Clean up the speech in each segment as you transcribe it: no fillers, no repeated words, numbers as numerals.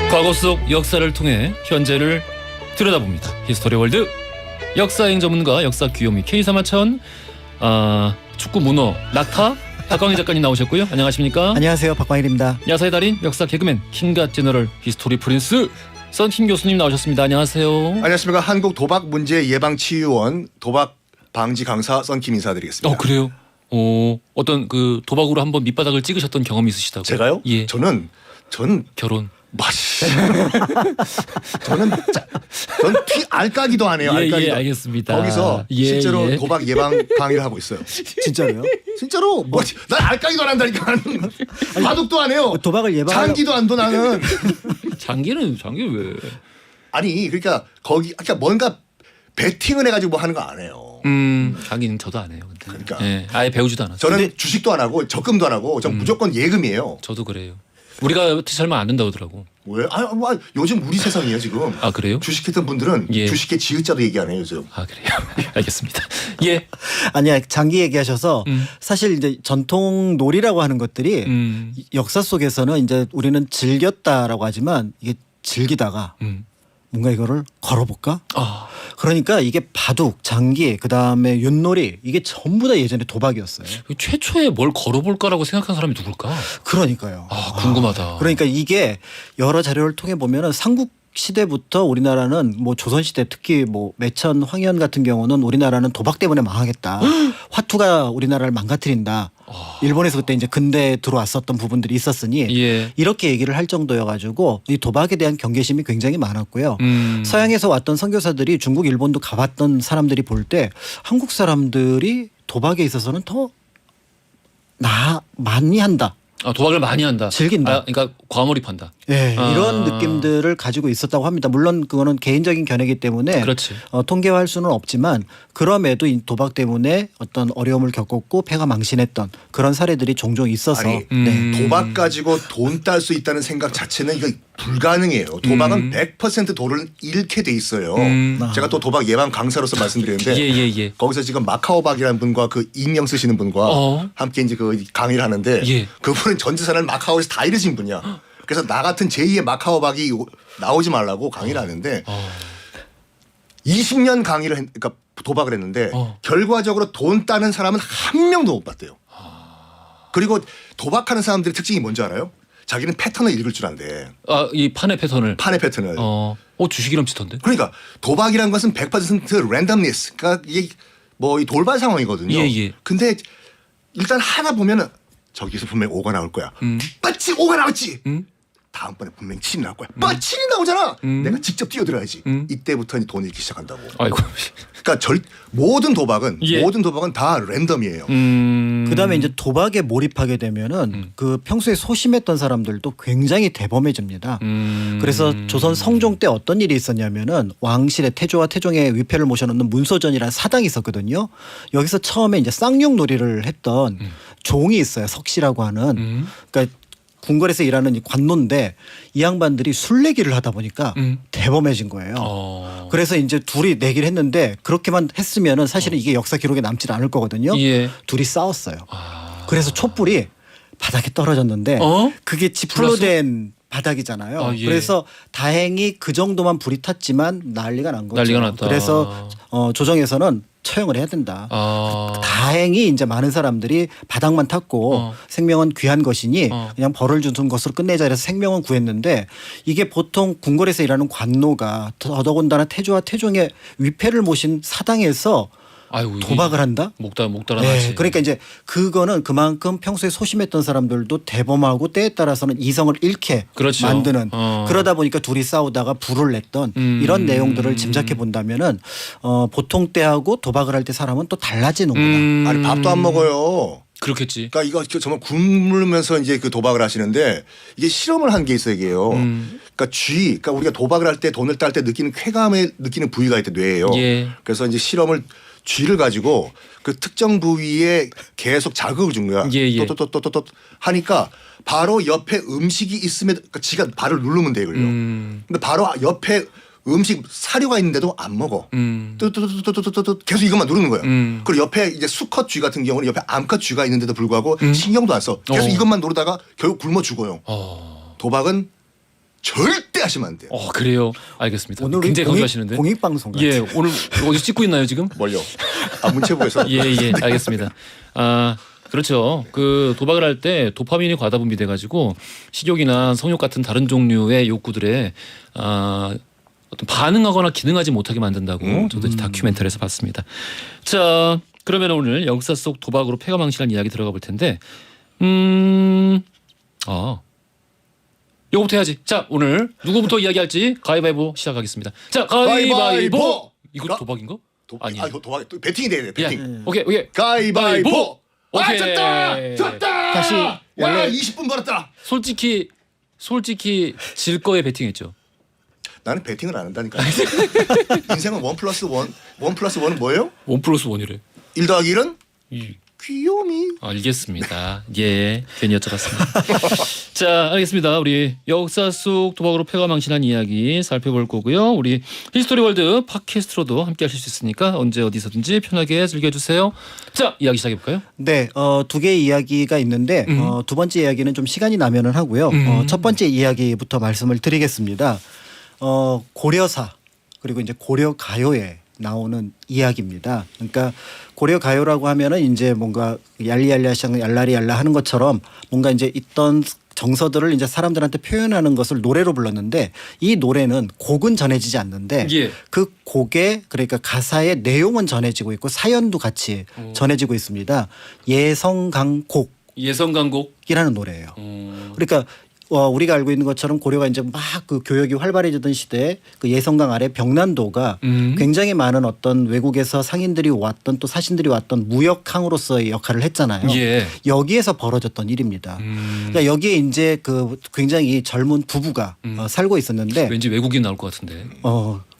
과거 속 역사를 통해 현재를 들여다봅니다. 히스토리 월드 역사행 전문가 역사 귀요미 K3하천 축구 문어 낙타 박광일 작가님 나오셨고요. 안녕하십니까? 안녕하세요. 박광일입니다. 야사의 달인 역사 개그맨 킹갓 제너럴 히스토리 프린스 썬킴 교수님 나오셨습니다. 안녕하세요. 안녕하십니까. 한국 도박 문제 예방 치유원 도박 방지 강사 썬킴 인사드리겠습니다. 그래요? 어떤 그 도박으로 한번 밑바닥을 찍으셨던 경험이 있으시다고요? 제가요? 예. 저는 결혼. 저는 피 알까기도 안 해요. 알까기도. 예, 알겠습니다. 거기서 실제로 도박 예방 강의를 하고 있어요. 진짜로요? 진짜로 난 알까기도 안 한다니까. 바둑도 안 해요. 도박을 장기도 안 둬 나는. 장기는 왜? 아니 그러니까 그러니까 뭔가 베팅을 해가지고 뭐 하는 거 안 해요. 장기는 저도 안 해요. 근데. 그러니까. 예, 아예 배우지도 않았어요. 저는 주식도 안 하고 적금도 안 하고 전 무조건 예금이에요. 저도 그래요. 우리가 설마 안 된다고 하더라고. 왜? 요즘 우리 세상이에요 지금. 아 그래요? 주식했던 분들은 예. 주식회 지읒자도 얘기 안 해요 요즘. 아 그래요? 알겠습니다. 예. 아니야. 장기 얘기하셔서 사실 이제 전통 놀이라고 하는 것들이 역사 속에서는 이제 우리는 즐겼다라고 하지만 이게 즐기다가 뭔가 이거를 걸어볼까? 그러니까 이게 바둑, 장기, 그다음에 윷놀이 이게 전부 다 예전에 도박이었어요. 최초에 뭘 걸어볼까라고 생각한 사람이 누굴까? 그러니까요. 궁금하다. 그러니까 이게 여러 자료를 통해 보면은 삼국 시대부터 우리나라는 뭐 조선 시대 특히 뭐 매천 황현 같은 경우는 우리나라는 도박 때문에 망하겠다. 화투가 우리나라를 망가뜨린다. 일본에서 그때 이제 근대에 들어왔었던 부분들이 있었으니 예. 이렇게 얘기를 할 정도여가지고 이 도박에 대한 경계심이 굉장히 많았고요. 서양에서 왔던 선교사들이 중국, 일본도 가봤던 사람들이 볼 때 한국 사람들이 도박에 있어서는 더 많이 한다. 도박을 많이 한다. 즐긴다. 그러니까 과몰입한다. 네, 이런 느낌들을 가지고 있었다고 합니다. 물론 그거는 개인적인 견해이기 때문에 그렇지. 통계화할 수는 없지만 그럼에도 이 도박 때문에 어떤 어려움을 겪었고 패가 망신했던 그런 사례들이 종종 있어서 아니, 네. 도박 가지고 돈 딸 수 있다는 생각 자체는 이거 불가능해요. 도박은 100% 돈을 잃게 돼 있어요. 제가 또 도박 예방 강사로서 말씀드리는데 예. 거기서 지금 마카오박이라는 분과 그 익명 쓰시는 분과 함께 이제 그 강의를 하는데 예. 그분은 전 재산을 마카오에서 다 잃으신 분이야. 그래서 나 같은 제2의 마카오박이 나오지 말라고 강의를 하는데 20년 강의를 그러니까 도박을 했는데 결과적으로 돈 따는 사람은 한 명도 못 봤대요. 그리고 도박하는 사람들의 특징이 뭔지 알아요? 자기는 패턴을 읽을 줄 안대. 이 판의 패턴을. 판의 패턴을. 주식이랑 비슷한데? 그러니까 도박이라는 것은 100% 랜덤니스. 그러니까 이게 뭐 이 돌발 상황이거든요. 예. 근데 일단 하나 보면은 저기서 분명히 5가 나올 거야. 맞지? 5가 나왔지? 다음번에 분명히 7이 나올 거야. 7이 나오잖아. 내가 직접 뛰어들어야지. 이때부터 이제 돈 잃기 시작한다고. 아이고. 그러니까 모든 도박은 예. 다 랜덤이에요. 그다음에 이제 도박에 몰입하게 되면은 그 평소에 소심했던 사람들도 굉장히 대범해집니다. 그래서 조선 성종 때 어떤 일이 있었냐면은 왕실의 태조와 태종의 위패를 모셔놓는 문소전이라는 사당이 있었거든요. 여기서 처음에 이제 쌍용놀이를 했던 종이 있어요. 석씨라고 하는. 그러니까 궁궐에서 일하는 이 관노인데 이 양반들이 술내기를 하다 보니까 대범해진 거예요. 그래서 이제 둘이 내기를 했는데 그렇게만 했으면은 사실은 이게 역사 기록에 남지 않을 거거든요. 예. 둘이 싸웠어요. 그래서 촛불이 바닥에 떨어졌는데 그게 지풀로 된 바닥이잖아요. 예. 그래서 다행히 그 정도만 불이 탔지만 난리가 난 거죠. 난리가 났다. 그래서 조정에서는 처형을 해야 된다. 다행히 이제 많은 사람들이 바닥만 탔고 생명은 귀한 것이니 그냥 벌을 주는 것으로 끝내자 해서 생명은 구했는데 이게 보통 궁궐에서 일하는 관노가 더더군다나 태조와 태종의 위패를 모신 사당에서 도박을 한다? 목달아나지. 네, 그러니까 이제 그거는 그만큼 평소에 소심했던 사람들도 대범하고 때에 따라서는 이성을 잃게 그렇죠. 만드는 그러다 보니까 둘이 싸우다가 불을 냈던 이런 내용들을 짐작해 본다면은 보통 때하고 도박을 할 때 사람은 또 달라지는구나. 아니 밥도 안 먹어요. 그렇겠지. 그러니까 이거 정말 굶으면서 이제 그 도박을 하시는데 이게 실험을 한 게 있어요, 이게요. 그러니까 그러니까 우리가 도박을 할 때 돈을 딸 때 느끼는 쾌감에 느끼는 부위가 있대 뇌예요. 예. 그래서 이제 쥐를 가지고 그 특정 부위에 계속 자극을 준 거야. 예. 또또또또또 하니까 바로 옆에 음식이 있으면 그러니까 지가 발을 누르면 돼요, 그걸요. 근데 바로 옆에 음식 사료가 있는데도 안 먹어. 뚜뚜뚜뚜뚜뚜뚜 계속 이것만 누르는 거예요. 그리고 옆에 이제 수컷 쥐 같은 경우는 옆에 암컷 쥐가 있는데도 불구하고 신경도 안 써. 계속 이것만 누르다가 결국 굶어 죽어요. 도박은 절대 하시면 안 돼요. 그래요. 알겠습니다. 오늘 굉장히 강조하시는데. 공익방송 같아요. 예, 오늘 어디 찍고 있나요 지금? 뭘요? 문체부에서. 예, 알겠습니다. 그렇죠. 그 도박을 할 때 도파민이 과다 분비돼 가지고 식욕이나 성욕 같은 다른 종류의 욕구들에 어떤 반응하거나 기능하지 못하게 만든다고 저도 다큐멘터리에서 봤습니다. 자, 그러면 오늘 역사 속 도박으로 패가망신한 이야기 들어가 볼 텐데, 요거부터 해야지. 자, 오늘 누구부터 이야기할지 가위바위보 시작하겠습니다. 자, 가위바위보. 이거 도박인가? 아니. 이거 도박 또 배팅이 돼야 돼. 배팅. 오케이. 가위바위보. 오케이. 졌다. 다시 야, 원래 20분 벌었다. 솔직히 질 거에 베팅했죠. 나는 배팅을 안 한다니까. 인생은 1+1. 1+1은 뭐예요? 1+1이래. 1 더하기 1은 귀요미. 알겠습니다. 예, 괜히 여쭤봤습니다. 자, 알겠습니다. 우리 역사 속 도박으로 패가망신한 이야기 살펴볼 거고요. 우리 히스토리 월드 팟캐스트로도 함께 하실 수 있으니까 언제 어디서든지 편하게 즐겨주세요. 자, 이야기 시작해 볼까요? 네, 두 개의 이야기가 있는데 두 번째 이야기는 좀 시간이 나면은 하고요. 첫 번째 이야기부터 말씀을 드리겠습니다. 고려사 그리고 이제 고려 가요에 나오는 이야기입니다. 그러니까 고려 가요라고 하면은 이제 뭔가 얄리얄리하샹 얄라리얄라 하는 것처럼 뭔가 이제 있던 정서들을 이제 사람들한테 표현하는 것을 노래로 불렀는데 이 노래는 곡은 전해지지 않는데 예. 그 곡에 그러니까 가사의 내용은 전해지고 있고 사연도 같이 전해지고 있습니다. 예성강곡이라는 예성강곡. 노래예요. 그러니까 우리가 알고 있는 것처럼 고려가 이제 막 그 교역이 활발해지던 시대에 그 예성강 아래 병난도가 굉장히 많은 어떤 외국에서 상인들이 왔던 또 사신들이 왔던 무역항으로서의 역할을 했잖아요. 예. 여기에서 벌어졌던 일입니다. 그러니까 여기에 이제 그 굉장히 젊은 부부가 살고 있었는데 왠지 외국인 나올 것 같은데.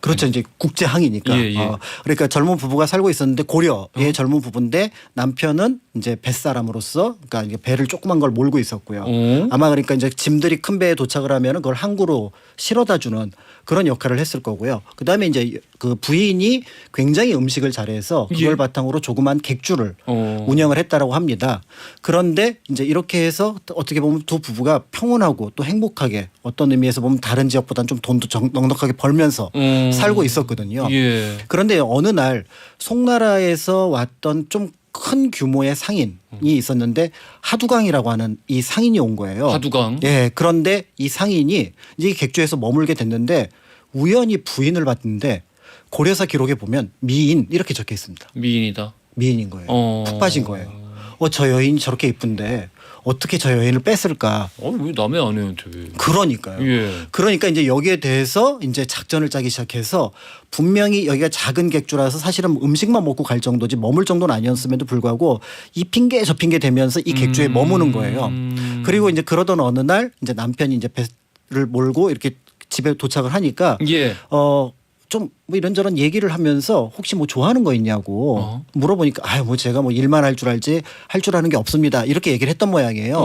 그렇죠. 이제 국제항이니까. 예. 그러니까 젊은 부부가 살고 있었는데 고려의 젊은 부부인데 남편은 이제 뱃사람으로서 그러니까 이제 배를 조그만 걸 몰고 있었고요. 아마 그러니까 이제 짐들이 큰 배에 도착을 하면 그걸 항구로 실어다 주는 그런 역할을 했을 거고요. 그다음에 이제 그 부인이 굉장히 음식을 잘해서 그걸 예. 바탕으로 조그만 객주를 운영을 했다라고 합니다. 그런데 이제 이렇게 해서 어떻게 보면 두 부부가 평온하고 또 행복하게 어떤 의미에서 보면 다른 지역보다는 좀 돈도 넉넉하게 벌면서 살고 있었거든요. 예. 그런데 어느 날 송나라에서 왔던 좀 큰 규모의 상인이 있었는데 하두강이라고 하는 이 상인이 온 거예요. 하두강. 예. 그런데 이 상인이 이제 객주에서 머물게 됐는데 우연히 부인을 봤는데 고려사 기록에 보면 미인 이렇게 적혀 있습니다. 미인이다. 미인인 거예요. 푹 빠진 거예요. 저 여인이 저렇게 이쁜데 어떻게 저 여인을 뺐을까? 왜 남의 아내한테? 그러니까요. 예. 그러니까 이제 여기에 대해서 이제 작전을 짜기 시작해서 분명히 여기가 작은 객주라서 사실은 음식만 먹고 갈 정도지 머물 정도는 아니었음에도 불구하고 이 핑계 저 핑계 대면서 이 객주에 머무는 거예요. 그리고 이제 그러던 어느 날 이제 남편이 이제 배를 몰고 이렇게 집에 도착을 하니까 예. 좀 뭐 이런저런 얘기를 하면서 혹시 뭐 좋아하는 거 있냐고 물어보니까 뭐 제가 뭐 일만 할 줄 알지 할 줄 아는 게 없습니다. 이렇게 얘기를 했던 모양이에요.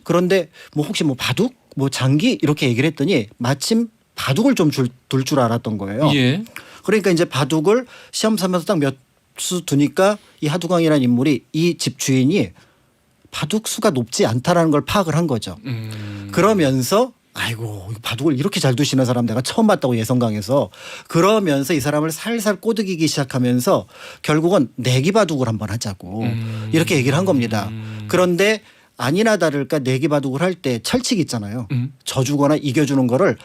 그런데 뭐 혹시 뭐 바둑 뭐 장기 이렇게 얘기를 했더니 마침 바둑을 좀 둘 줄 알았던 거예요. 예. 그러니까 이제 바둑을 시험 삼아서 딱 몇 수 두니까 이 하두강이라는 인물이 이 집 주인이 바둑 수가 높지 않다라는 걸 파악을 한 거죠. 그러면서 아이고 바둑을 이렇게 잘 두시는 사람 내가 처음 봤다고 예성강에서 그러면서 이 사람을 살살 꼬드기기 시작하면서 결국은 내기 바둑을 한번 하자고 이렇게 얘기를 한 겁니다. 그런데 아니나 다를까 내기 바둑을 할 때 철칙 있잖아요. 져주거나 이겨주는 거를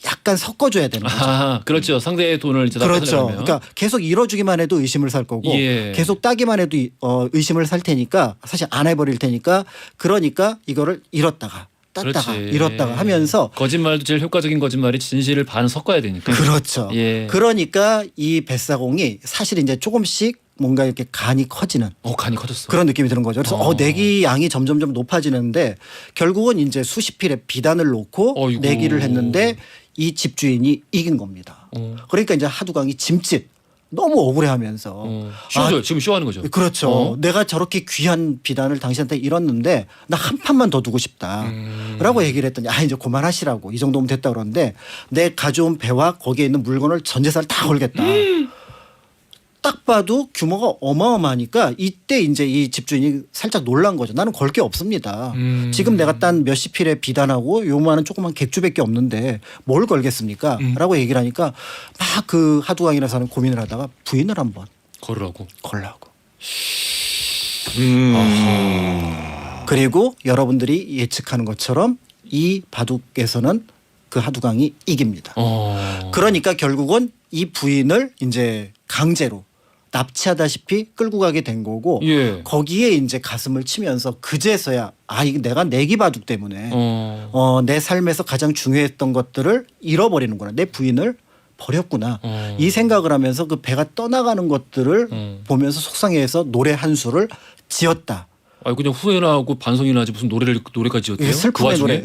약간 섞어줘야 되는 거죠. 그렇죠. 상대의 돈을 이제 다 그렇죠. 뺏으려면. 그러니까 계속 잃어주기만 해도 의심을 살 거고 예. 계속 따기만 해도 의심을 살 테니까 사실 안 해버릴 테니까 그러니까 이거를 잃었다가 땄다가 그렇지. 잃었다가 하면서 거짓말도 제일 효과적인 거짓말이 진실을 반 섞어야 되니까. 그렇죠. 예. 그러니까 이 뱃사공이 사실 이제 조금씩 뭔가 이렇게 간이 커지는 간이 커졌어. 그런 느낌이 드는 거죠. 그래서 내기 양이 점점점 높아지는데 결국은 이제 수십 필의 비단을 놓고 내기를 했는데 이 집주인이 이긴 겁니다. 그러니까 이제 하두강이 짐짓 너무 억울해하면서 쇼죠. 지금 쇼하는 거죠. 그렇죠. 내가 저렇게 귀한 비단을 당신한테 잃었는데 나 한 판만 더 두고 싶다. 라고 얘기를 했더니 이제 그만하시라고. 이 정도면 됐다 그러는데 내 가져온 배와 거기에 있는 물건을 전 재산을 다 걸겠다. 딱 봐도 규모가 어마어마하니까 이때 이제 이 집주인이 살짝 놀란 거죠. 나는 걸 게 없습니다. 지금 내가 딴 몇십 필의 비단하고 요만한 조그만 객주밖에 없는데 뭘 걸겠습니까? 라고 얘기를 하니까 막 그 하두강이라는 사람 고민을 하다가 부인을 한번 걸으라고. 걸라고. 그리고 여러분들이 예측하는 것처럼 이 바둑에서는 그 하두강이 이깁니다. 그러니까 결국은 이 부인을 이제 강제로 납치하다시피 끌고 가게 된 거고 예. 거기에 이제 가슴을 치면서 그제서야 이게 내가 내기 바둑 때문에 내 삶에서 가장 중요했던 것들을 잃어버리는구나. 내 부인을 버렸구나. 이 생각을 하면서 그 배가 떠나가는 것들을 보면서 속상해해서 노래 한 수를 지었다. 아니 그냥 후회나 하고 반성이나 하지 무슨 노래까지 지었대요?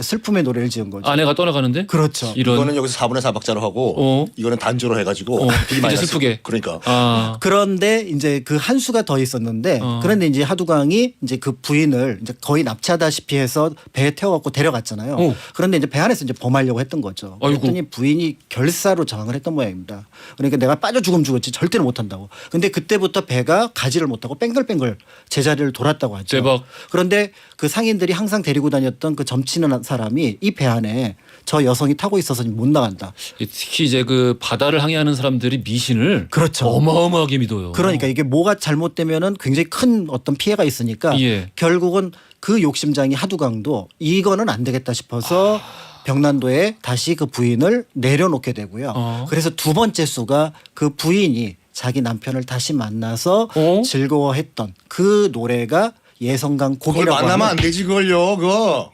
슬픔의 노래를 지은 거죠. 아내가 떠나가는데? 그렇죠. 이거는 여기서 4분의 4박자로 하고 이거는 단조로 해가지고 되게 많이 이제 슬프게. 그러니까. 그런데 이제 그 한 수가 더 있었는데 그런데 이제 하두강이 이제 그 부인을 이제 거의 납치하다시피 해서 배에 태워갖고 데려갔잖아요. 그런데 이제 배 안에서 이제 범하려고 했던 거죠. 그랬더니 부인이 결사로 저항을 했던 모양입니다. 그러니까 내가 빠져 죽었지 절대로 못한다고. 근데 그때부터 배가 가지를 못하고 뺑글뺑글 제자리를 돌았다고 하죠. 대박. 그런데 그 상인들이 항상 데리고 다녔던 그 점치는 사람이 이 배 안에 저 여성이 타고 있어서 못 나간다. 특히 이제 그 바다를 항해하는 사람들이 미신을 그렇죠. 어마어마하게 믿어요. 그러니까 이게 뭐가 잘못되면은 굉장히 큰 어떤 피해가 있으니까 예. 결국은 그 욕심장이 하두강도 이거는 안 되겠다 싶어서 병난도에 다시 그 부인을 내려놓게 되고요. 그래서 두 번째 수가 그 부인이 자기 남편을 다시 만나서 즐거워했던 그 노래가 예성강 그걸 곡이라고 만나면 하는 안 되지 그걸요. 그거.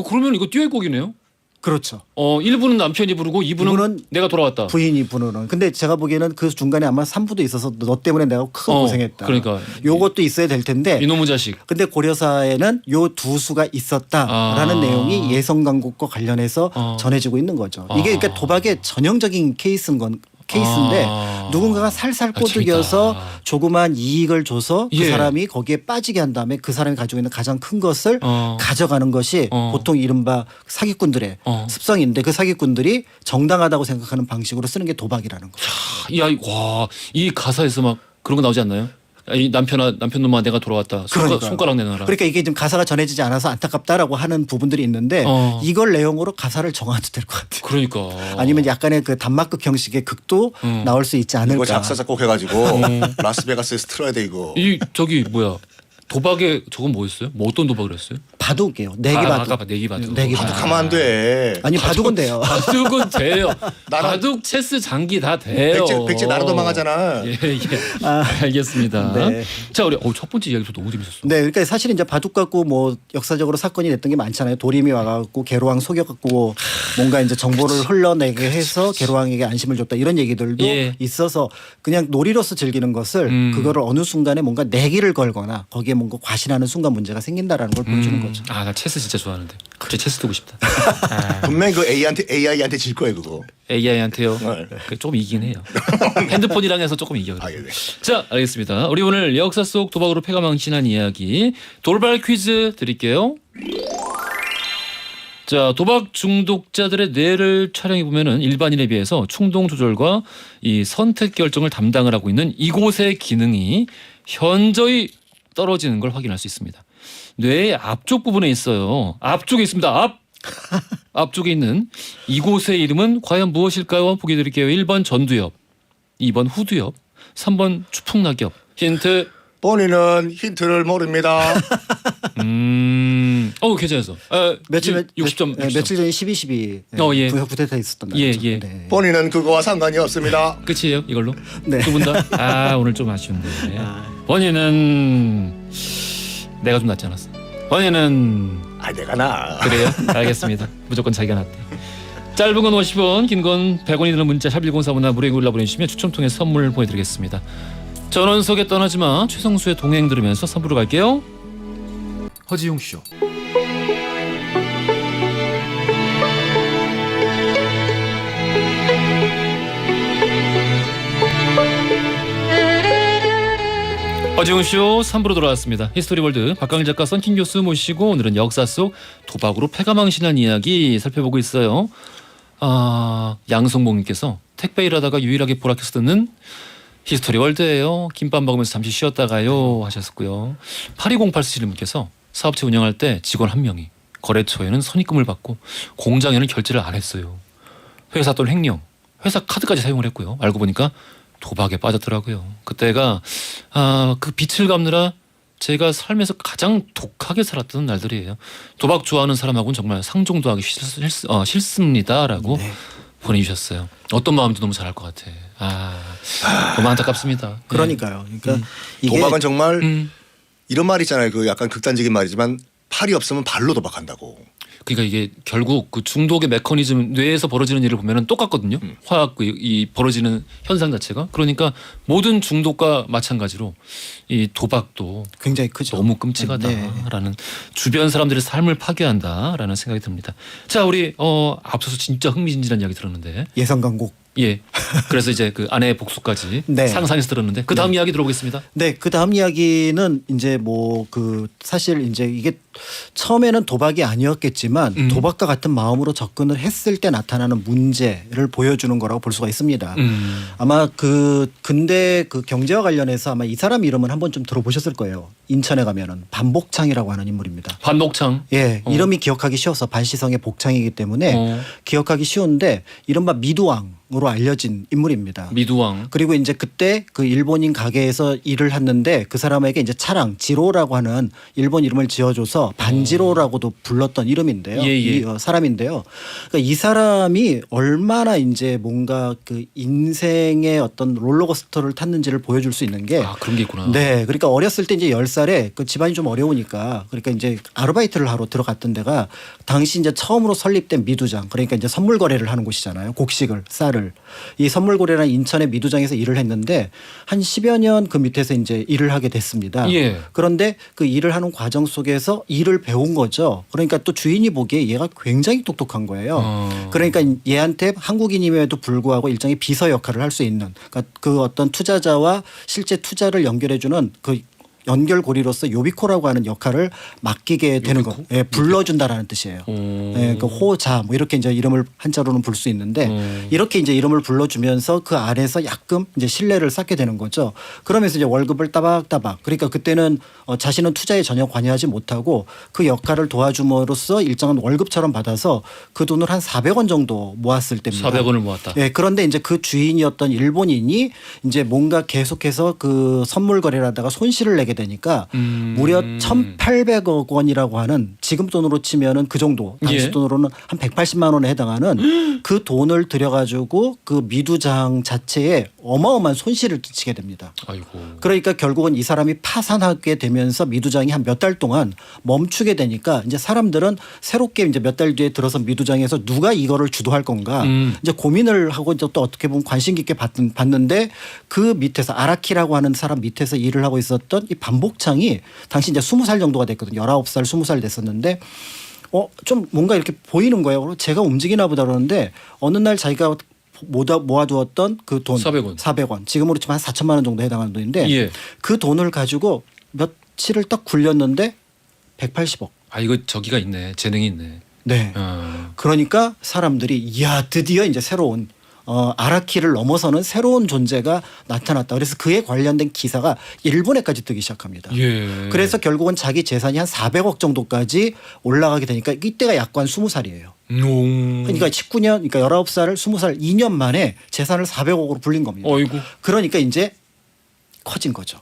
그러면 이거 듀엣 곡이네요. 그렇죠. 1부는 남편이 부르고 2부는 내가 돌아왔다. 부인이 부르는. 근데 제가 보기에는 그 중간에 아마 3부도 있어서 너 때문에 내가 크게 고생했다. 그러니까 요것도 있어야 될 텐데. 이놈의 자식. 근데 고려사에는 요 두 수가 있었다라는 내용이 예성강곡과 관련해서 전해지고 있는 거죠. 이게 그러니까 도박의 전형적인 케이스인데 누군가가 살살 꼬드겨서 조그만 이익을 줘서 그 예. 사람이 거기에 빠지게 한 다음에 그 사람이 가지고 있는 가장 큰 것을 가져가는 것이 보통 이른바 사기꾼들의 습성인데 그 사기꾼들이 정당하다고 생각하는 방식으로 쓰는 게 도박이라는 거죠. 이 가사에서 막 그런 거 나오지 않나요? 이 남편놈아 내가 돌아왔다. 손가락 내놔라. 그러니까 이게 좀 가사가 전해지지 않아서 안타깝다라고 하는 부분들이 있는데 이걸 내용으로 가사를 정해도 될 것 같아요. 그러니까. 아니면 약간의 그 단막극 형식의 극도 나올 수 있지 않을까. 이거 작사 작곡해가지고 라스베가스에서 틀어야 돼 이거. 이 저기 뭐야 도박에 저건 뭐였어요? 뭐 어떤 도박을 했어요? 바둑이에요. 내기 바둑. 아까 내기 바둑. 내기 바둑. 바둑하면 안 돼. 아니 바둑은 돼요. 바둑은 돼요. 바둑, 체스, 장기 다 돼요. 백제 나라 도망하잖아. 예. 알겠습니다. 네. 자 우리 첫 번째 이야기도 너무 재밌었어. 네, 그러니까 사실 이제 바둑 갖고 뭐 역사적으로 사건이 됐던 게 많잖아요. 도림이 와갖고 계로왕 속여갖고 뭔가 이제 정보를 흘러내게 해서 계로왕에게 안심을 줬다 이런 얘기들도 있어서 그냥 놀이로서 즐기는 것을 그거를 어느 순간에 뭔가 내기를 걸거나 거기에 뭔가 과신하는 순간 문제가 생긴다라는 걸 보여주는 거죠. 나 체스 진짜 좋아하는데. 갑자기 체스 두고 싶다. 분명히 그 AI한테 질 거예요 그거. AI한테요. 네. 조금 이긴 해요. 핸드폰이랑 해서 조금 이겨. 네. 자, 알겠습니다. 우리 오늘 역사 속 도박으로 패가망신한 이야기 돌발 퀴즈 드릴게요. 자, 도박 중독자들의 뇌를 촬영해 보면은 일반인에 비해서 충동 조절과 이 선택 결정을 담당을 하고 있는 이곳의 기능이 현저히 떨어지는 걸 확인할 수 있습니다. 뇌의 앞쪽 부분에 있어요. 앞쪽에 있습니다. 앞쪽에 있는 이곳의 이름은 과연 무엇일까요? 보기 드릴게요. 1번 전두엽, 2번 후두엽, 3번 추풍낙엽. 힌트. 본인은 힌트를 모릅니다. 괜찮았어. 며칠 60점. 며칠 전에 12.12 예. 구태타 있었던 날. 예. 네. 본인은 그거와 상관이 없습니다. 끝이에요 이걸로? 네. 두 분 다? 오늘 좀 아쉬운데. 본인은 내가 좀 낫지 않았어. 본인은 내가 나. 그래요? 알겠습니다. 무조건 자기가 낫대. 짧은 건 50원, 긴 건 100원이 드는 문자 샵 1035나 무료인 글로 보내주시면 추첨 통해 선물 보내드리겠습니다. 전원 속에 떠나지 마. 최성수의 동행 들으면서 3부로 갈게요. 허지용 쇼. 허지웅쇼 3부로 돌아왔습니다. 히스토리월드 박강일 작가, 썬킴 교수 모시고 오늘은 역사 속 도박으로 패가망신한 이야기 살펴보고 있어요. 양성봉님께서 택배 일하다가 유일하게 보라켜서 듣는 히스토리월드예요. 김밥 먹으면서 잠시 쉬었다가요 하셨고요. 8208님께서 사업체 운영할 때 직원 한 명이 거래처에는 선입금을 받고 공장에는 결제를 안 했어요. 회사 돈 횡령, 회사 카드까지 사용을 했고요. 알고 보니까 도박에 빠졌더라고요. 그때가 그 빚을 갚느라 제가 삶에서 가장 독하게 살았던 날들이에요. 도박 좋아하는 사람하고는 정말 상종도 하기 싫습니다라고 네. 보내주셨어요. 어떤 마음도 너무 잘 알 것 같아. 너무 안타깝습니다. 그러니까요. 그러니까 이게 도박은 정말 이런 말 있잖아요. 그 약간 극단적인 말이지만 팔이 없으면 발로 도박한다고. 그러니까 이게 결국 그 중독의 메커니즘, 뇌에서 벌어지는 일을 보면은 똑같거든요. 화학 이 벌어지는 현상 자체가. 그러니까 모든 중독과 마찬가지로 이 도박도 굉장히 크죠. 너무 끔찍하다라는 주변 사람들의 삶을 파괴한다라는 생각이 듭니다. 자, 우리 앞서서 진짜 흥미진진한 이야기 들었는데. 예성 강국. 예. 그래서 이제 그 아내의 복수까지 네. 상상해서 들었는데 그 다음 네. 이야기 들어보겠습니다. 네, 그 다음 이야기는 이제 사실 이제 이게 처음에는 도박이 아니었겠지만 도박과 같은 마음으로 접근을 했을 때 나타나는 문제를 보여주는 거라고 볼 수가 있습니다. 아마 근대 그 경제와 관련해서 아마 이 사람 이름은 한번 좀 들어보셨을 거예요. 인천에 가면은 반복창이라고 하는 인물입니다. 반복창. 예, 이름이 기억하기 쉬워서 반시성의 복창이기 때문에 기억하기 쉬운데 이른바 미두왕으로 알려진 인물입니다. 미두왕. 그리고 이제 그때 그 일본인 가게에서 일을 했는데 그 사람에게 이제 차랑 지로라고 하는 일본 이름을 지어줘서 반지로라고도 불렀던 이름인데요. 예, 예. 이 사람인데요. 그러니까 이 사람이 얼마나 이제 뭔가 그 인생의 어떤 롤러코스터를 탔는지를 보여줄 수 있는 게 그런 게 있구나. 네, 그러니까 어렸을 때 이제 10살에 그 집안이 좀 어려우니까 그러니까 이제 아르바이트를 하러 들어갔던 데가 당시 이제 처음으로 설립된 미두장, 그러니까 이제 선물 거래를 하는 곳이잖아요. 곡식을, 쌀을. 이 선물 거래라는 인천의 미두장에서 일을 했는데 한 10여 년 그 밑에서 이제 일을 하게 됐습니다. 예. 그런데 그 일을 하는 과정 속에서 일을 배운 거죠. 그러니까 또 주인이 보기에 얘가 굉장히 똑똑한 거예요. 그러니까 얘한테 한국인임에도 불구하고 일종의 비서 역할을 할 수 있는, 그러니까 그 어떤 투자자와 실제 투자를 연결해주는 그 연결고리로서 요비코라고 하는 역할을 맡기게 되는 거. 예, 불러준다라는 뜻이에요. 예, 그 호자 뭐 이렇게 이제 이름을 한자로는 부를 수 있는데 이렇게 이제 이름을 불러주면서 그 안에서 약금 이제 신뢰를 쌓게 되는 거죠. 그러면서 이제 월급을 따박따박. 그러니까 그때는 자신은 투자에 전혀 관여하지 못하고 그 역할을 도와줌으로써 일정한 월급처럼 받아서 그 돈을 한 400원 정도 모았을 때입니다. 400원을 모았다. 예, 그런데 이제 그 주인이었던 일본인이 이제 뭔가 계속해서 그 선물 거래를 하다가 손실을 내게 되니까 무려 1,800억 원이라고 하는 지금 돈으로 치면은 그 정도, 당시 예. 돈으로는 한 180만 원에 해당하는 그 돈을 들여가지고 그 미두장 자체에 어마어마한 손실을 끼치게 됩니다. 아이고. 그러니까 결국은 이 사람이 파산하게 되면서 미두장이 한 몇 달 동안 멈추게 되니까 이제 사람들은 새롭게 이제 몇 달 뒤에 들어서 미두장에서 누가 이거를 주도할 건가 이제 고민을 하고 이제 또 어떻게 보면 관심 깊게 봤는데 그 밑에서 아라키라고 하는 사람 밑에서 일을 하고 있었던 이 반복창이 당시 이제 20살 정도가 됐거든요. 19살, 20살 됐었는데 좀 뭔가 이렇게 보이는 거예요. 그리고 제가 움직이나 보다 그러는데 어느 날 자기가 모아두었던 그 돈 400원 지금으로 치면 한 4천만 원 정도 해당하는 돈인데 예. 그 돈을 가지고 며칠을 딱 굴렸는데 180억. 이거 저기가 있네. 재능이 있네. 네. 그러니까 사람들이 이야 드디어 이제 새로운 아라키를 넘어서는 새로운 존재가 나타났다. 그래서 그에 관련된 기사가 일본에까지 뜨기 시작합니다. 예. 그래서 결국은 자기 재산이 한 400억 정도까지 올라가게 되니까 이때가 약 한 20살이에요. 그러니까 19년, 그러니까 19살을 20살 2년 만에 재산을 400억으로 불린 겁니다. 어이구. 그러니까 이제 커진 거죠.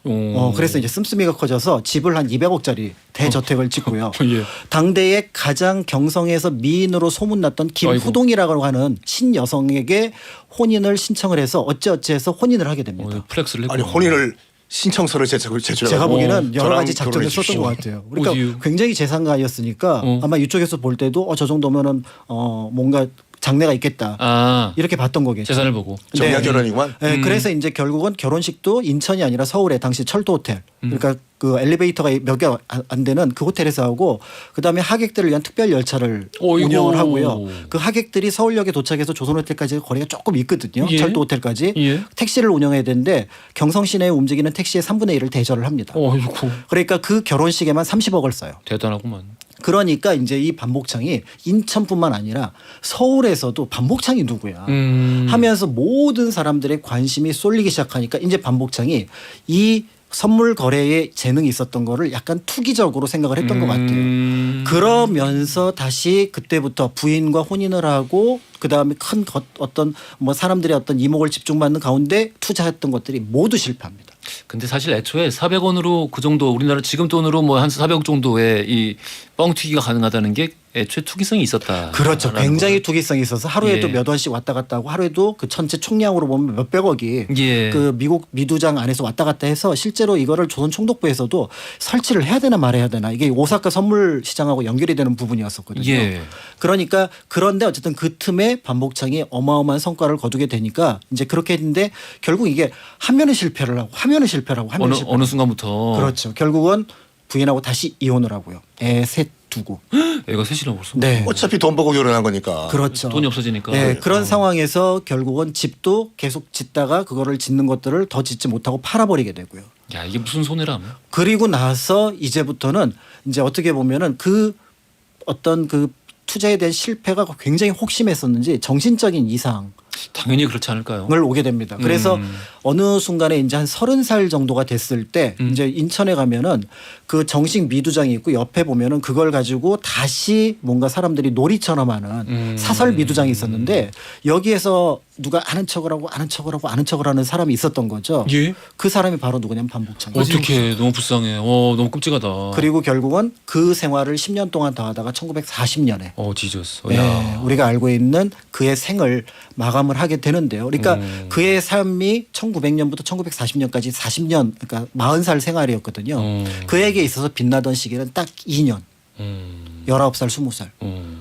그래서 이제 씀씀이가 커져서 집을 한 200억짜리 대저택을 짓고요. 예. 당대의 가장 경성에서 미인으로 소문났던 김후동이라고 하는 신여성에게 혼인을 신청을 해서 어찌어찌해서 혼인을 하게 됩니다. 플렉스를 했고. 아니 혼인을 신청서를 제출하고 제가 보기에는 여러 가지 작전을 결혼해 썼던 주십시오. 것 같아요. 그러니까 어디요? 굉장히 재산가였으니까 아마 이쪽에서 볼 때도 저 정도면은 뭔가 장래가 있겠다. 아, 이렇게 봤던 거겠죠. 재산을 보고. 정야 네. 결혼이구만. 네, 그래서 이제 결국은 결혼식도 인천이 아니라 서울에 당시 철도 호텔. 그러니까 그 엘리베이터가 몇 개 안 되는 그 호텔에서 하고 그다음에 하객들을 위한 특별 열차를 어이구. 운영을 하고요. 그 하객들이 서울역에 도착해서 조선 호텔까지 거리가 조금 있거든요. 예. 철도 호텔까지. 예. 택시를 운영해야 되는데 경성 시내에 움직이는 택시의 3분의 1을 대절을 합니다. 어이구. 그러니까 그 결혼식에만 30억을 써요. 대단하구만. 그러니까 이제 이 반복창이 인천뿐만 아니라 서울에서도 반복창이 누구야 하면서 모든 사람들의 관심이 쏠리기 시작하니까 이제 반복창이 이 선물 거래에 재능이 있었던 거를 약간 투기적으로 생각을 했던 것 같아요. 그러면서 다시 그때부터 부인과 혼인을 하고 그다음에 큰 어떤 뭐 사람들의 어떤 이목을 집중받는 가운데 투자했던 것들이 모두 실패합니다. 근데 사실 애초에 400원으로 그 정도 우리나라 지금 돈으로 뭐 한 400억 정도의 이 뻥튀기가 가능하다는 게 애초에 투기성이 있었다. 그렇죠. 굉장히 투기성이 있어서 하루에도 예. 몇 원씩 왔다 갔다 하고 하루에도 그 전체 총량으로 보면 몇백억이 예. 그 미국 미두장 안에서 왔다 갔다 해서 실제로 이거를 조선 총독부에서도 설치를 해야 되나 말아야 되나 이게 오사카 선물 시장하고 연결이 되는 부분이었었거든요. 예. 그러니까 그런데 어쨌든 그 틈에 반복창이 어마어마한 성과를 거두게 되니까 이제 그렇게 했는데 결국 이게 하면은 실패를 하고 하면은 실패를 하고 하면은 실패를 어느 순간부터 그렇죠. 결국은 부인하고 다시 이혼을 하고요. 애 셋 두고. 애가 셋이나 벌써. 네. 어차피 돈 벌고 결혼한 거니까. 그렇죠. 돈이 없어지니까. 네, 그런 상황에서 결국은 집도 계속 짓다가 그거를 짓는 것들을 더 짓지 못하고 팔아버리게 되고요. 야 이게 무슨 손해람? 그리고 나서 이제부터는 이제 어떻게 보면은 그 어떤 그 투자에 대한 실패가 굉장히 혹심했었는지 정신적인 이상을 당연히 그렇지 않을까요? 오게 됩니다. 그래서 어느 순간에 이제 한 30살 정도가 됐을 때 이제 인천에 가면은 그 정식 미두장이 있고 옆에 보면은 그걸 가지고 다시 뭔가 사람들이 놀이처럼 하는 사설 미두장이 있었는데 여기에서 누가 아는 척을 하고 아는 척을 하고 아는 척을 하는 사람이 있었던 거죠. 예? 그 사람이 바로 누구냐면 반복창. 어떻게 너무 불쌍해. 너무 끔찍하다. 그리고 결국은 그 생활을 10년 동안 더 하다가 1940년에 지저스. 네, 우리가 알고 있는 그의 생을 마감을 하게 되는데요. 그러니까 그의 삶이 1900년부터 1940년까지 40년, 그러니까 40살 생활이었거든요. 그에게 있어서 빛나던 시기는 딱 2년. 19살, 20살.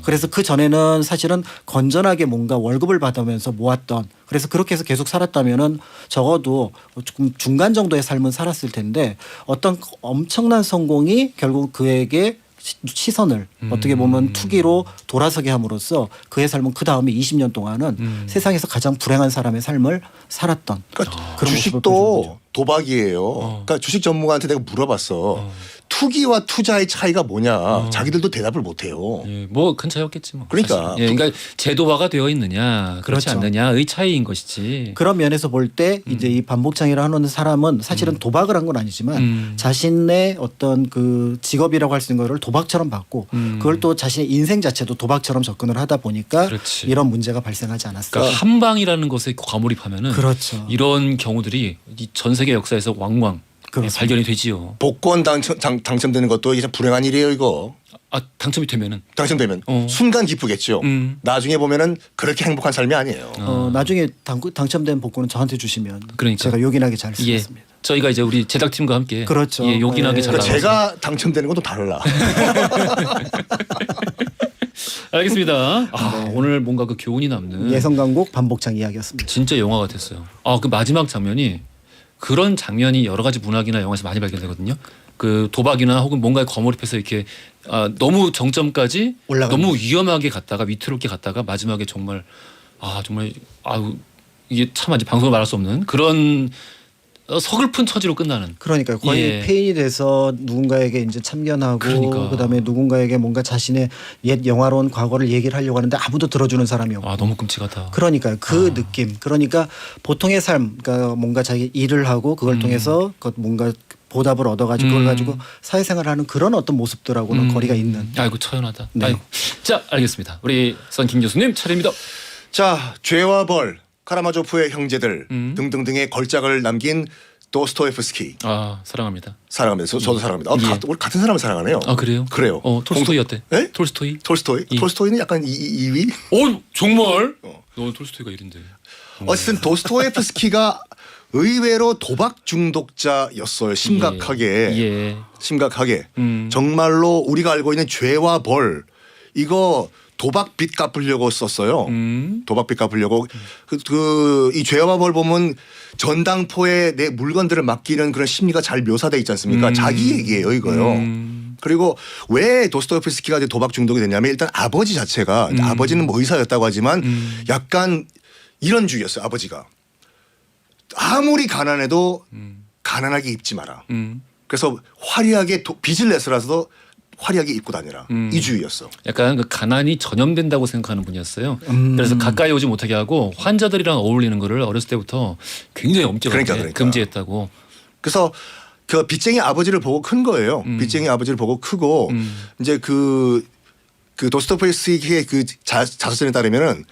그래서 그 전에는 사실은 건전하게 뭔가 월급을 받으면서 모았던 그래서 그렇게 해서 계속 살았다면은 적어도 조금 중간 정도의 삶은 살았을 텐데 어떤 엄청난 성공이 결국 그에게 시선을 어떻게 보면 투기로 돌아서게 함으로써 그의 삶은 그 다음에 20년 동안은 세상에서 가장 불행한 사람의 삶을 살았던 그러니까 그런 모습을 보여준 주식도 거죠. 도박이에요. 그러니까 주식 전문가한테 내가 물어봤어. 투기와 투자의 차이가 뭐냐. 자기들도 대답을 못해요. 예, 뭐 큰 차이 없겠지 뭐. 그러니까. 사실. 예, 그러니까 제도화가 되어 있느냐, 그렇지 그렇죠. 않느냐의 차이인 것이지. 그런 면에서 볼 때 이제 이 반복창이라 하는 사람은 사실은 도박을 한 건 아니지만 자신의 어떤 그 직업이라고 할 수 있는 거를 도박처럼 봤고 그걸 또 자신의 인생 자체도 도박처럼 접근을 하다 보니까 그렇지. 이런 문제가 발생하지 않았을까. 그러니까 한방이라는 것에 과몰입하면은 그렇죠. 이런 경우들이 이 전 세계 역사에서 왕왕 그렇습니다. 발견이 되지요. 복권 당첨되는 것도 이게 불행한 일이에요, 이거. 당첨이 되면은 당첨되면 어. 순간 기쁘겠죠. 나중에 보면은 그렇게 행복한 삶이 아니에요. 나중에 당첨된 복권은 저한테 주시면 그러니까. 제가 요긴하게 잘 예, 쓰겠습니다. 저희가 이제 우리 제작팀과 함께 그렇죠. 예, 요긴하게 네. 잘 그러니까 나가서. 제가 당첨되는 건 또 달라. 알겠습니다. 오늘 뭔가 그 교훈이 남는 예성 강곡 반복창 이야기였습니다. 진짜 영화 같았어요. 그 마지막 장면이 그런 장면이 여러 가지 문학이나 영화에서 많이 발견되거든요. 그 도박이나 혹은 뭔가에 거몰입해서 이렇게 너무 정점까지 올라가는 너무 위험하게 갔다가 위태롭게 갔다가 마지막에 정말 정말 이게 참 아직 방송을 말할 수 없는 그런 서글픈 처지로 끝나는. 그러니까요. 거의 예. 폐인이 돼서 누군가에게 이제 참견하고 그러니까. 그다음에 누군가에게 뭔가 자신의 옛 영화로운 과거를 얘기를 하려고 하는데 아무도 들어주는 사람이 없고. 너무 끔찍하다. 그러니까요. 그 느낌. 그러니까 보통의 삶, 그러니까 뭔가 자기 일을 하고 그걸 통해서 뭔가 보답을 얻어가지고 그걸 가지고 사회생활을 하는 그런 어떤 모습들하고는 거리가 있는. 아이고 처연하다. 네. 아이고. 자 알겠습니다. 우리 썬킴 교수님 차례입니다. 자, 죄와 벌, 카라마조프의 형제들 등등등의 걸작을 남긴 도스토옙스키. 사랑합니다. 사랑합니다. 저도 사랑합니다. 예. 우리 같은 사람을 사랑하네요. 그래요? 그래요. 톨스토이 어때? 네? 톨스토이? 톨스토이? 예. 톨스토이는 약간 2위? 정말? 너 톨스토이가 이런데. 어쨌든 도스토옙스키가 의외로 도박 중독자였어요. 심각하게. 예. 심각하게. 정말로 우리가 알고 있는 죄와 벌 이거 도박빚 갚으려고 썼어요. 음. 도박빚 갚으려고 이 죄와 벌 보면 전당포에 내 물건들을 맡기는 그런 심리가 잘 묘사돼 있지 않습니까? 자기 얘기예요, 이거요. 그리고 왜 도스토옙스키가 이제 도박 중독이 됐냐면 일단 아버지 자체가 아버지는 뭐 의사였다고 하지만 약간 이런 주의였어요. 아버지가 아무리 가난해도 가난하게 입지 마라. 그래서 화려하게 빚을 내서라도 화려하게 입고 다녀라. 이 주의였어. 약간 그 가난이 전염된다고 생각하는 분이었어요. 그래서 가까이 오지 못하게 하고 환자들이랑 어울리는 거를 어렸을 때부터 굉장히 엄격하게 그러니까. 금지했다고. 그래서 그 빚쟁이 아버지를 보고 큰 거예요. 빚쟁이 아버지를 보고 크고 이제 그 도스토옙스키의 그 자서전에 따르면은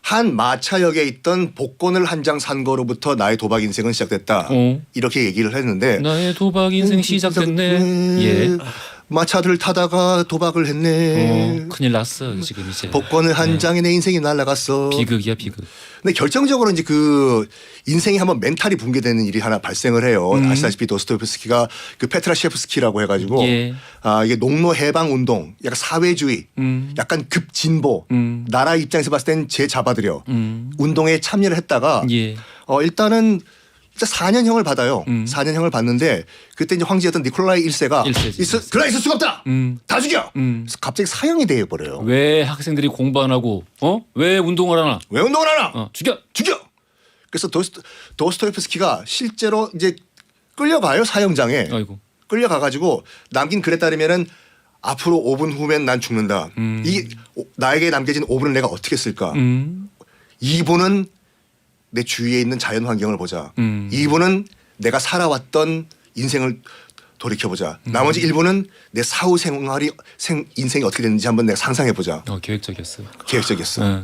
한 마차역에 있던 복권을 한 장 산 거로부터 나의 도박 인생은 시작됐다. 이렇게 얘기를 했는데 나의 도박 인생 시작됐네. 예. 마차들을 타다가 도박을 했네. 큰일 났어 지금 이제. 복권을 한 장에 내 인생이 날아갔어. 비극이야 비극. 근데 결정적으로 이제 그 인생이 한번 멘탈이 붕괴되는 일이 하나 발생을 해요. 아시다시피 도스토옙스키가 그 페트라셰프스키라고 해가지고 예. 이게 농노 해방 운동, 약간 사회주의, 약간 급진보, 나라 입장에서 봤을 땐 제 잡아들여 운동에 참여를 했다가 예. 일단은 4년형을 받아요. 4년형을 받는데 그때 이제 황제였던 니콜라이 1세가 그래 있을 수가 없다. 다 죽여. 그래서 갑자기 사형이 되어 버려요. 왜 학생들이 공부 안 하고 왜 운동을 하나? 왜 운동을 하나? 죽여. 그래서 도스토옙스키가 실제로 이제 끌려가요 사형장에. 아이고. 끌려가가지고 남긴 글에 따르면은 앞으로 5분 후면 난 죽는다. 이 나에게 남겨진 5분을 내가 어떻게 쓸까? 2분은 내 주위에 있는 자연 환경을 보자. 2분은 내가 살아왔던 인생을 돌이켜보자. 나머지 1분은 내 사후 생활이 인생이 어떻게 됐는지 한번 내가 상상해보자. 계획적이었어요. 계획적이었어.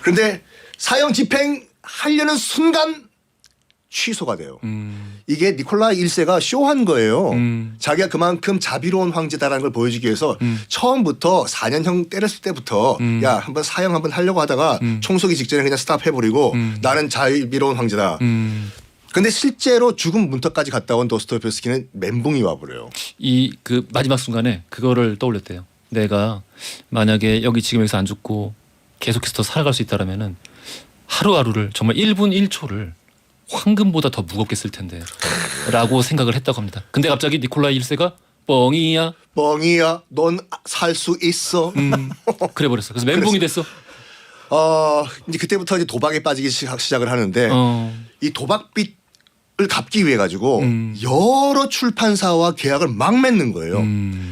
그런데 사형 집행하려는 순간 취소가 돼요. 이게 니콜라이 1세가 쇼한 거예요. 자기가 그만큼 자비로운 황제다라는 걸 보여주기 위해서 처음부터 4년형 때렸을 때부터 야 한번 사형 한번 하려고 하다가 총쏘기 직전에 그냥 스탑해버리고 나는 자비로운 황제다. 근데 실제로 죽음 문턱까지 갔다 온 도스토옙스키는 멘붕이 와버려요. 이 그 마지막 순간에 그거를 떠올렸대요. 내가 만약에 지금 여기서 안 죽고 계속해서 더 살아갈 수 있다라면은 하루하루를 정말 1분 1초를 황금보다 더 무겁게 쓸 텐데 라고 생각을 했다고 합니다. 근데 갑자기 니콜라이 1세가 뻥이야 넌 살 수 있어. 그래 버렸어. 그래서 멘붕이 됐어. 이제 그때부터 이제 도박에 빠지기 시작을 하는데 이 도박빚을 갚기 위해 가지고 여러 출판사와 계약을 막 맺는 거예요.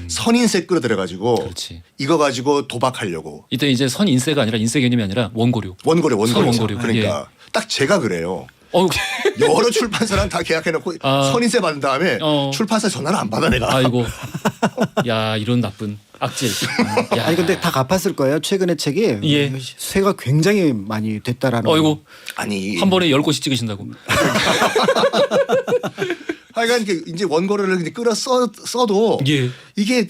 선인세 끌어들여 가지고 그렇지. 이거 가지고 도박하려고. 이때 이제 선인세가 아니라 인세 개념이 아니라 원고료. 원고료. 선원고료. 그러니까 딱 제가 그래요. 어, 여러 출판사랑 다 계약해놓고 선인세 받은 다음에 출판사 전화를 안 받아 내가. 아이고, 야 이런 나쁜 악질. 야. 아니 근데 다 갚았을 거예요. 최근에 책이 예. 세가 굉장히 많이 됐다라는. 아이고, 아니 한 번에 10곳씩 찍으신다고. 하여간 이제 원고료를 이제 끌어 써도 예. 이게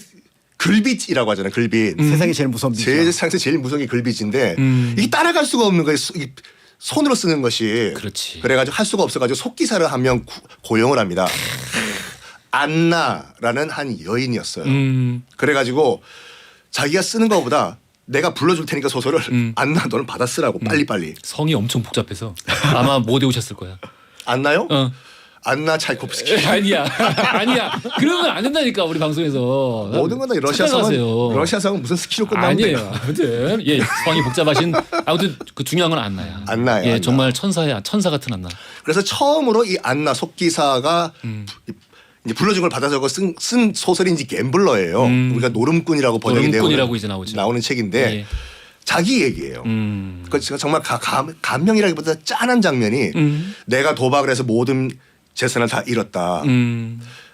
글빚이라고 하잖아요. 글빚. 세상에 제일 무서운 빚이야. 세상에서 제일 무서운 게 글빚인데 이게 따라갈 수가 없는 거예요. 이게 손으로 쓰는 것이. 그렇지. 그래가지고 할 수가 없어가지고 속기사를 한 명 고용을 합니다. 안나라는 한 여인이었어요. 그래가지고 자기가 쓰는 것보다 내가 불러줄 테니까 소설을 안나 너는 받아 쓰라고 빨리빨리. 성이 엄청 복잡해서 아마 못 외우셨을 거야. 안나요? 안나 차이코프스키. 아니야. 그러면 안 된다니까 우리 방송에서. 모든 건 다 러시아 성은 무슨 스키로 끝나면 아니에요. 아무튼 예 성이 복잡하신 아무튼 그 중요한 건 안나야. 안나야. 예 안나. 정말 천사 같은 안나. 그래서 처음으로 이 안나 속기사가 이제 불러준 걸 받아 적어 쓴 소설이 이제 갬블러예요. 우리가 노름꾼이라고 번역이 되고 노름꾼이라고 이제 나오죠. 나오는 책인데 예. 자기 얘기예요. 그러니까 정말 감명이라기보다 짠한 장면이 내가 도박을 해서 모든 재산을 다 잃었다.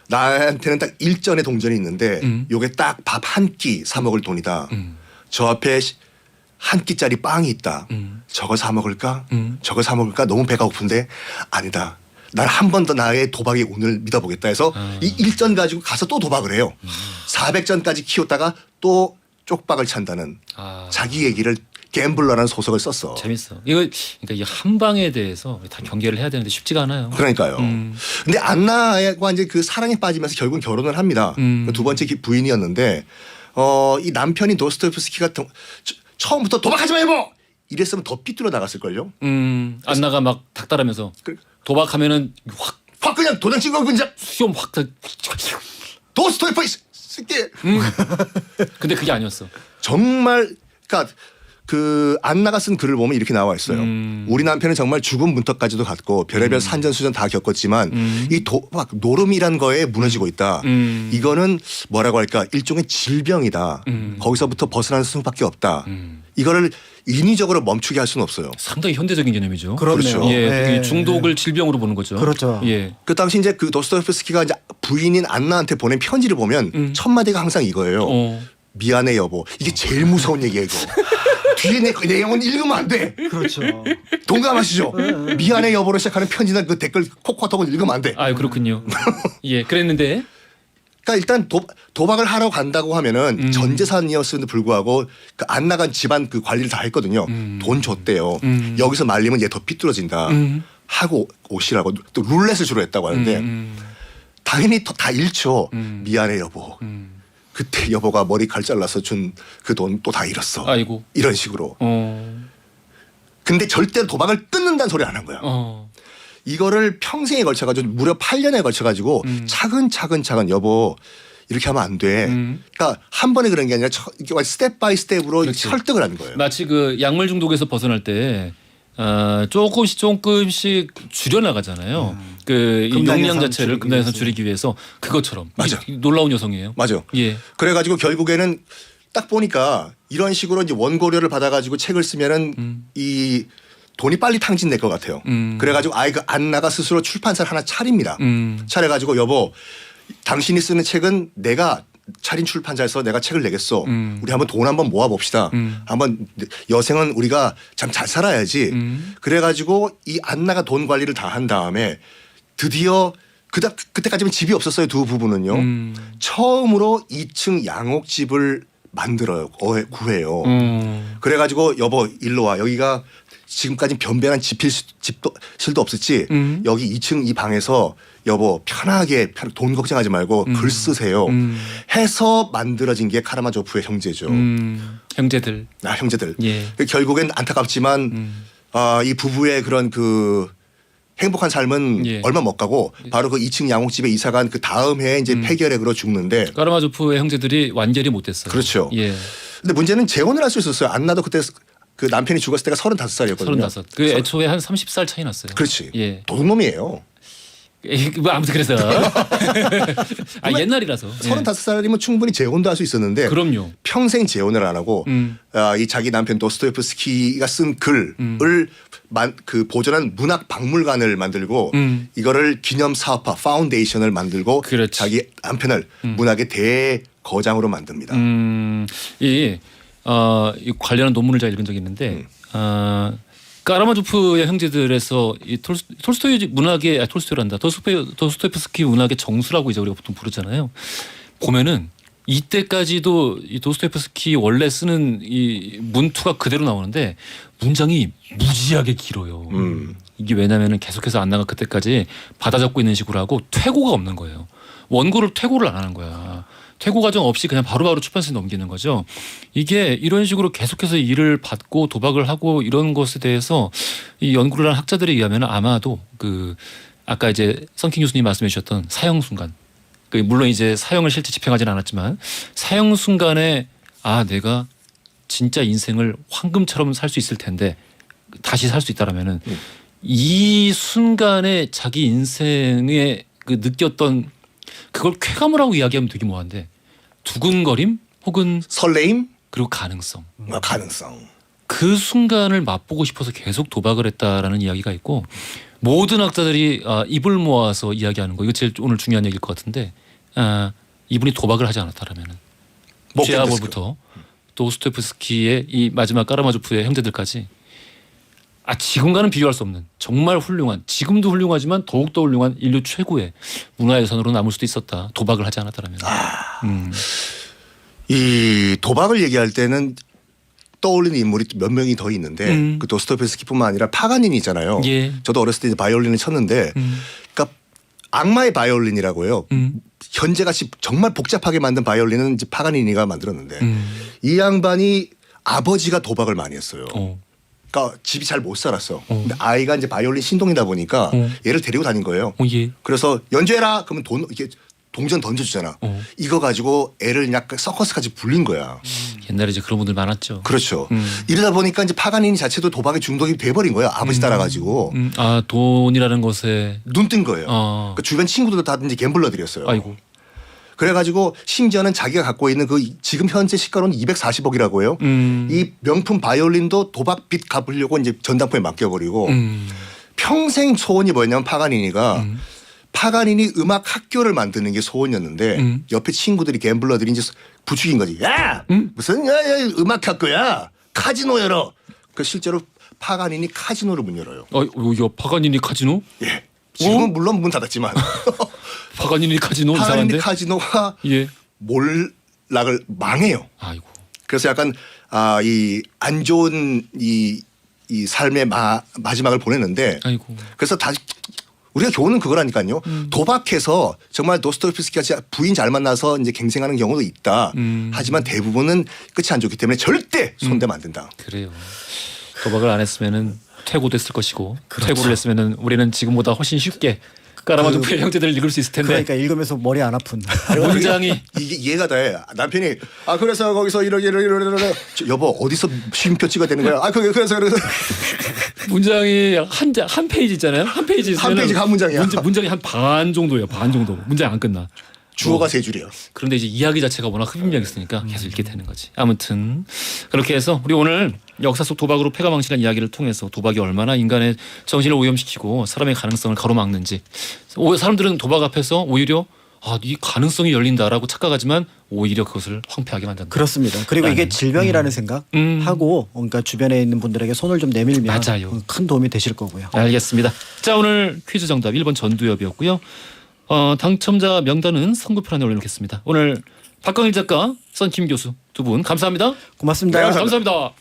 나한테는 딱 일전의 동전이 있는데 요게 딱 밥 한 끼 사 먹을 돈이다. 저 앞에 한 끼짜리 빵이 있다. 저거 사 먹을까? 저거 사 먹을까? 너무 배가 고픈데 아니다. 난 한 번 더 나의 도박의 운을 믿어보겠다 해서 이 일전 가지고 가서 또 도박을 해요. 400전까지 키웠다가 또 쪽박을 찬다는 자기 얘기를 갬블러라는 소설을 썼어. 재밌어. 그러니까 이 한방에 대해서 다 경계를 해야 되는데 쉽지가 않아요. 그러니까요. 근데 안나와 이제 그 사랑에 빠지면서 결국은 결혼을 합니다. 두 번째 부인이었는데 이 남편인 도스토옙스키가 처음부터 도박하지 마 여보 이랬으면 더 삐뚤어 나갔을걸요. 안나가 막 닥달하면서 그- 도박하면은 확 그냥 도장 찍어 그냥 수염 확 도스토옙 쓸게. 근데 그게 아니었어. 정말 그러니까 그 안나가 쓴 글을 보면 이렇게 나와 있어요. 우리 남편은 정말 죽음 문턱까지도 갔고 별의별 산전수전 다 겪었지만 이 도박 노름이란 거에 무너지고 있다. 이거는 뭐라고 할까 일종의 질병이다. 거기서부터 벗어날 수밖에 없다. 이거를 인위적으로 멈추게 할 수는 없어요. 상당히 현대적인 개념이죠. 그렇네요. 예, 네. 그 중독을 질병으로 보는 거죠. 그렇죠. 예. 그 당시 이제 그 도스토옙스키가 이제 부인인 안나한테 보낸 편지를 보면 첫 마디가 항상 이거예요. 미안해 여보. 이게 제일 무서운 얘기예요 이거. 뒤에 내 내용은 읽으면 안 돼. 그렇죠. 동감하시죠? 미안해 여보로 시작하는 편지나 그 댓글 코코톡은 읽으면 안 돼. 아 그렇군요. 예, 그랬는데 그러니까 일단 도박을 하러 간다고 하면은 전 재산이었음에도 불구하고 그 안 나간 집안 그 관리를 다 했거든요. 돈 줬대요. 여기서 말리면 얘 더 삐뚤어진다. 하고 오시라고 또 룰렛을 주로 했다고 하는데 당연히 다 잃죠. 미안해 여보. 그때 여보가 머리칼 잘라서 준 그 돈 또 다 잃었어. 아이고. 이런 식으로. 근데 절대로 도박을 끊는다는 소리 안 한 거야. 이거를 평생에 걸쳐가지고 무려 8년에 걸쳐가지고 차근차근 여보 이렇게 하면 안 돼. 그러니까 한 번에 그런 게 아니라 이렇게 스텝 바이 스텝으로 그렇지. 설득을 하는 거예요. 마치 그 약물 중독에서 벗어날 때 조금씩 줄여나가잖아요. 그 금단 용량 현상 자체를 줄이기 금단 현상 위해서. 줄이기 위해서 그것처럼. 맞아. 놀라운 여성이에요. 맞아요. 예. 그래가지고 결국에는 딱 보니까 이런 식으로 이제 원고료를 받아가지고 책을 쓰면은 이 돈이 빨리 탕진될 것 같아요. 그래가지고 그 안나가 스스로 출판사를 하나 차립니다. 차려가지고 여보 당신이 쓰는 책은 내가 차린 출판사에서 내가 책을 내겠어. 우리 한번 돈 한번 모아봅시다. 한번 여생은 우리가 참 잘 살아야지. 그래가지고 이 안나가 돈 관리를 다 한 다음에 드디어 그때까지는 집이 없었어요. 두 부부는요. 처음으로 2층 양옥집을 만들어요. 구해요. 그래가지고 여보 일로 와. 여기가 지금까지 변변한 집도 실도 없었지. 여기 2층 이 방에서 여보 편하게 돈 걱정하지 말고 글 쓰세요. 해서 만들어진 게 카라마조프의 형제죠. 형제들. 형제들. 예. 결국엔 안타깝지만 이 부부의 그런 그 행복한 삶은 예. 얼마 못 가고 바로 그 2층 양옥집에 이사간 그 다음 해에 이제 폐결핵으로 죽는데. 까라마조프의 형제들이 완결이 못됐어요. 그렇죠. 예. 근데 문제는 재혼을 할 수 있었어요. 안나도 그때 그 남편이 죽었을 때가 35살이었거든요. 35. 그 애초에 한 30살 차이 났어요. 그렇지. 예. 도둑놈이에요. 뭐 아무튼 그래서 옛날이라서. 예. 35살이면 충분히 재혼도 할 수 있었는데 그럼요. 평생 재혼을 안 하고 이 자기 남편 도스토옙스키가 쓴 글을 그 보존한 문학 박물관을 만들고 이거를 기념 사업화 파운데이션을 만들고 그렇지. 자기 남편을 문학의 대거장으로 만듭니다. 이 관련한 논문을 제가 읽은 적이 있는데 까라마조프의 형제들에서 이 톨스토이 문학의 톨스토이란다. 도스토옙스키 문학의 정수라고 이제 우리가 보통 부르잖아요. 보면은 이때까지도 이 도스토옙스키 원래 쓰는 이 문투가 그대로 나오는데 문장이 무지하게 길어요. 이게 왜냐면은 계속해서 안나가 그때까지 받아적고 있는 식으로 하고 퇴고가 없는 거예요. 원고를 퇴고를 안 하는 거야. 퇴고 과정 없이 그냥 바로바로 출판사에 넘기는 거죠. 이게 이런 식으로 계속해서 일을 받고 도박을 하고 이런 것에 대해서 이 연구를 한 학자들에 의하면 아마도 그 아까 이제 썬킹 교수님 말씀해 주셨던 사형 순간, 물론 이제 사형을 실제 집행하지는 않았지만 사형 순간에 내가 진짜 인생을 황금처럼 살 수 있을 텐데 다시 살 수 있다라면은 이 순간에 자기 인생에 그 느꼈던 그걸 쾌감을 하고 이야기하면 되게 뭐한데 두근거림 혹은 설레임 그리고 가능성. 가능성. 그 순간을 맛보고 싶어서 계속 도박을 했다라는 이야기가 있고 모든 학자들이 입을 모아서 이야기하는 거 이거 제일 오늘 중요한 얘기일 것 같은데 이분이 도박을 하지 않았다라면은 제아볼부터 도스토옙스키의 이 마지막 까라마조프의 형제들까지 지금과는 비교할 수 없는 정말 훌륭한 지금도 훌륭하지만 더욱더 훌륭한 인류 최고의 문화유산으로 남을 수도 있었다. 도박을 하지 않았다라면. 이 도박을 얘기할 때는 떠올리는 인물이 몇 명이 더 있는데 그 도스토옙스키뿐만 아니라 파가닌이 있잖아요. 예. 저도 어렸을 때 이제 바이올린을 쳤는데 그러니까 악마의 바이올린이라고요. 현재같이 정말 복잡하게 만든 바이올린은 이제 파가니니가 만들었는데 이 양반이 아버지가 도박을 많이 했어요. 그러니까 집이 잘 못 살았어. 근데 아이가 이제 바이올린 신동이다 보니까 얘를 데리고 다닌 거예요. 예. 그래서 연주해라. 그러면 돈 이렇게 동전 던져주잖아. 이거 가지고 애를 약간 서커스까지 불린 거야. 옛날에 이제 그런 분들 많았죠. 그렇죠. 이러다 보니까 이제 파가니니 자체도 도박에 중독이 돼버린 거야. 아버지 따라가지고. 아 돈이라는 것에 눈 뜬 거예요. 아. 그 주변 친구들도 다 이제 갬블러들이었어요. 아이고. 그래가지고 심지어는 자기가 갖고 있는 그 지금 현재 시가로는 240억이라고 해요. 이 명품 바이올린도 도박 빚 갚으려고 이제 전당포에 맡겨버리고 평생 소원이 뭐였냐면 파가니니가 파가니니 음악 학교를 만드는 게 소원이었는데 옆에 친구들이 갬블러들이 이제 부추긴 거지. 야 무슨 야, 음악 학교야 카지노 열어. 그 실제로 파가니니 카지노를 문 열어요. 야 파가니니 카지노? 예. 지금은 물론 문 닫았지만 파가니니 카지노 파가니니 이상한데? 카지노가 예. 몰락을 망해요. 아이고. 그래서 약간 이 안 좋은 이 삶의 마지막을 보냈는데 아이고. 그래서 다시 우리가 교훈은 그거라니까요. 도박해서 정말 도스토옙스키같이 부인 잘 만나서 이제 갱생하는 경우도 있다. 하지만 대부분은 끝이 안 좋기 때문에 절대 손대면 안 된다. 그래요. 도박을 안 했으면은 퇴고됐을 것이고 퇴고를 했으면은 우리는 지금보다 훨씬 쉽게 까라마조프의 형제들을 읽을 수 있을 텐데. 그러니까 읽으면서 머리 안 아픈. 문장이 이게 이해가 돼. 남편이 그래서 거기서 이러게 여보 어디서 쉼표 찍어야 되는 거야? 그래서 문장이 한 페이지 있잖아요. 한 페이지 있으면 한 페이지가 한 문장이야. 문장이 한 반 정도예요. 반 정도. 문장이 안 끝나. 주어가 세 줄이야. 그런데 이제 이야기 자체가 워낙 흡입력이 있으니까 계속 읽게 되는 거지. 아무튼 그렇게 해서 우리 오늘 역사 속 도박으로 패가망신한 이야기를 통해서 도박이 얼마나 인간의 정신을 오염시키고 사람의 가능성을 가로막는지. 사람들은 도박 앞에서 오히려 이 가능성이 열린다라고 착각하지만 오히려 그것을 황폐하게 만든다. 그렇습니다. 그리고 이게 질병이라는 생각하고 그러니까 주변에 있는 분들에게 손을 좀 내밀면 맞아요. 큰 도움이 되실 거고요. 알겠습니다. 자 오늘 퀴즈 정답 1번 전두엽이었고요. 당첨자 명단은 선거편에 올려놓겠습니다. 오늘 박광일 작가, 썬킴 교수 두 분 감사합니다. 고맙습니다. 네, 감사합니다.